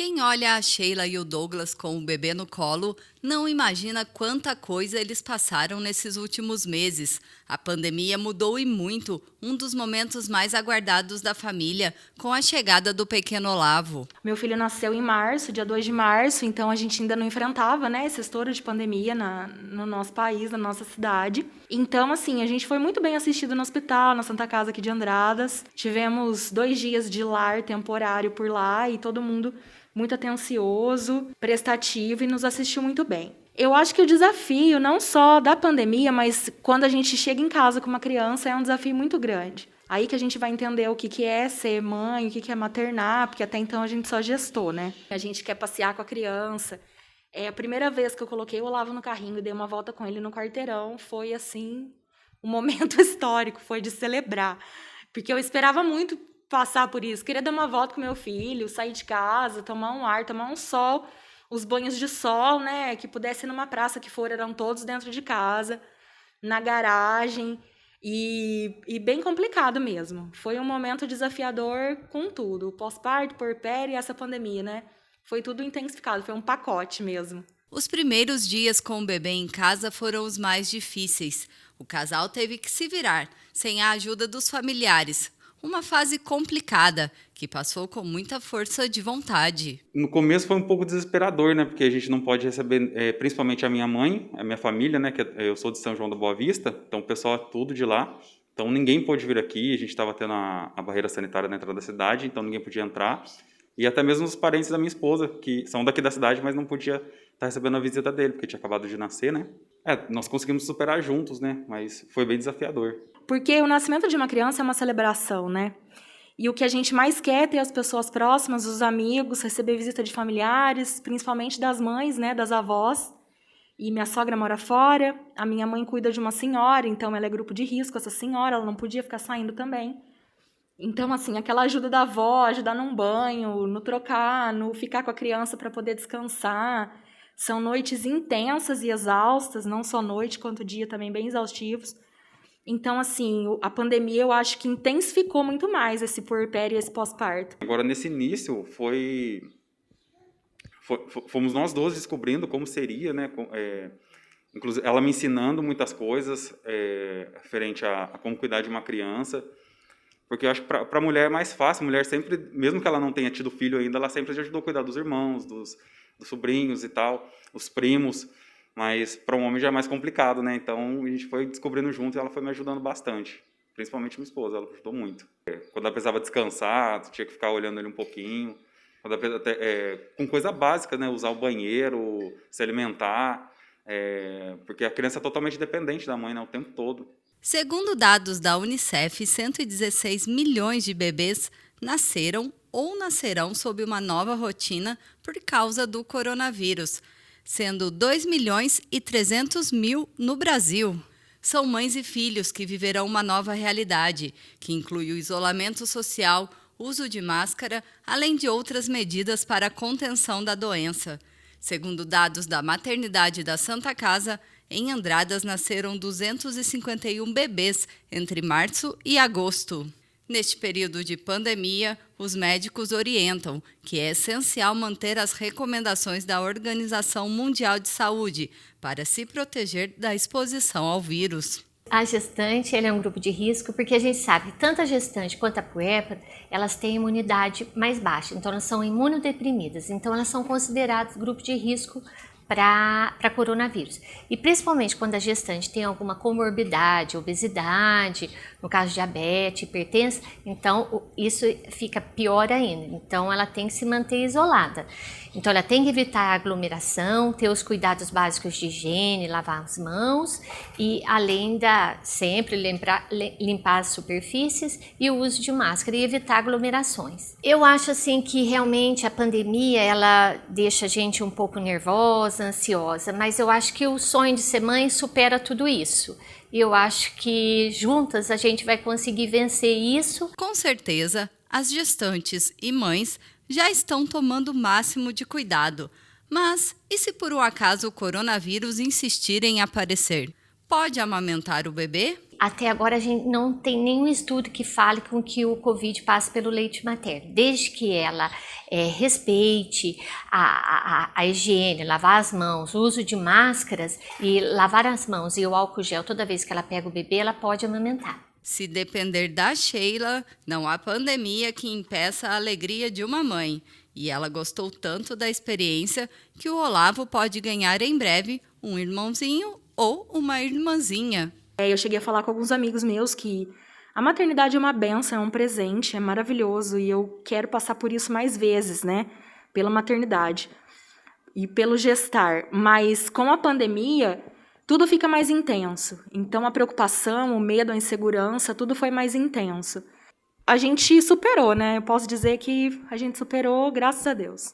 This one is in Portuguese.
Quem olha a Sheila e o Douglas com o bebê no colo não imagina quanta coisa eles passaram nesses últimos meses. A pandemia mudou e muito um dos momentos mais aguardados da família, com a chegada do pequeno Olavo. Meu filho nasceu em março, dia 2 de março, então a gente ainda não enfrentava, esse estouro de pandemia no nosso país, na nossa cidade. Então, assim, a gente foi muito bem assistido no hospital, na Santa Casa aqui de Andradas. Tivemos 2 dias de lar temporário por lá e todo mundo muito atencioso, prestativo e nos assistiu muito bem. Eu acho que o desafio, não só da pandemia, mas quando a gente chega em casa com uma criança, é um desafio muito grande. Aí que a gente vai entender o que é ser mãe, o que é maternar, porque até então a gente só gestou, A gente quer passear com a criança. A primeira vez que eu coloquei o Olavo no carrinho e dei uma volta com ele no quarteirão, foi, assim, um momento histórico, foi de celebrar. Porque eu esperava muito passar por isso. Queria dar uma volta com meu filho, sair de casa, tomar um ar, tomar um sol. Os banhos de sol, que pudesse ir numa praça que for, eram todos dentro de casa, na garagem. E bem complicado mesmo. Foi um momento desafiador com tudo. O pós-parto, puerpério e essa pandemia, Foi tudo intensificado, foi um pacote mesmo. Os primeiros dias com o bebê em casa foram os mais difíceis. O casal teve que se virar, sem a ajuda dos familiares. Uma fase complicada, que passou com muita força de vontade. No começo foi um pouco desesperador, Porque a gente não pode receber, principalmente a minha mãe, a minha família, Que eu sou de São João da Boa Vista, então o pessoal é tudo de lá. Então ninguém pôde vir aqui, a gente estava tendo a barreira sanitária na entrada da cidade, então ninguém podia entrar. E até mesmo os parentes da minha esposa, que são daqui da cidade, mas não podia estar recebendo a visita dele, porque tinha acabado de nascer, nós conseguimos superar juntos, Mas foi bem desafiador. Porque o nascimento de uma criança é uma celebração, E o que a gente mais quer é ter as pessoas próximas, os amigos, receber visita de familiares, principalmente das mães, das avós. E minha sogra mora fora, a minha mãe cuida de uma senhora, então ela é grupo de risco, essa senhora, ela não podia ficar saindo também. Então, assim, aquela ajuda da avó, ajudar num banho, no trocar, no ficar com a criança para poder descansar. São noites intensas e exaustas, não só noite, quanto dia também bem exaustivos. Então, assim, a pandemia eu acho que intensificou muito mais esse puerpério e esse pós-parto. Agora, nesse início, fomos nós dois descobrindo como seria, inclusive, ela me ensinando muitas coisas referente a como cuidar de uma criança, porque eu acho que para a mulher é mais fácil. A mulher sempre, mesmo que ela não tenha tido filho ainda, ela sempre ajudou a cuidar dos irmãos, dos sobrinhos e tal, os primos. Mas para um homem já é mais complicado, Então a gente foi descobrindo junto e ela foi me ajudando bastante. Principalmente minha esposa, ela ajudou muito. Quando ela precisava descansar, tinha que ficar olhando ele um pouquinho. Quando ela, com coisa básica, Usar o banheiro, se alimentar. Porque a criança é totalmente dependente da mãe, o tempo todo. Segundo dados da Unicef, 116 milhões de bebês nasceram ou nascerão sob uma nova rotina por causa do coronavírus, sendo 2 milhões e 300 mil no Brasil. São mães e filhos que viverão uma nova realidade, que inclui o isolamento social, uso de máscara, além de outras medidas para a contenção da doença. Segundo dados da maternidade da Santa Casa, em Andradas nasceram 251 bebês entre março e agosto. Neste período de pandemia, os médicos orientam que é essencial manter as recomendações da Organização Mundial de Saúde para se proteger da exposição ao vírus. A gestante é um grupo de risco porque a gente sabe que tanto a gestante quanto a puérpera, elas têm imunidade mais baixa, então elas são imunodeprimidas, então elas são consideradas grupo de risco para coronavírus. E principalmente quando a gestante tem alguma comorbidade, obesidade, no caso diabetes, hipertensão, então isso fica pior ainda. Então ela tem que se manter isolada. Então ela tem que evitar a aglomeração, ter os cuidados básicos de higiene, lavar as mãos e além da sempre limpar as superfícies e o uso de máscara e evitar aglomerações. Eu acho assim que realmente a pandemia ela deixa a gente um pouco nervosa, ansiosa, mas eu acho que o sonho de ser mãe supera tudo isso. E eu acho que juntas a gente vai conseguir vencer isso. Com certeza, as gestantes e mães já estão tomando o máximo de cuidado. Mas e se por um acaso o coronavírus insistir em aparecer? Pode amamentar o bebê? Até agora a gente não tem nenhum estudo que fale com que o Covid passe pelo leite materno, desde que ela respeite a higiene, lavar as mãos, o uso de máscaras e lavar as mãos e o álcool gel toda vez que ela pega o bebê, ela pode amamentar. Se depender da Sheila, não há pandemia que impeça a alegria de uma mãe. E ela gostou tanto da experiência que o Olavo pode ganhar em breve um irmãozinho ou uma irmãzinha. Eu cheguei a falar com alguns amigos meus que a maternidade é uma bênção, é um presente, é maravilhoso e eu quero passar por isso mais vezes, né? Pela maternidade e pelo gestar. Mas com a pandemia, tudo fica mais intenso. Então a preocupação, o medo, a insegurança, tudo foi mais intenso. A gente superou, né? Eu posso dizer que a gente superou, graças a Deus.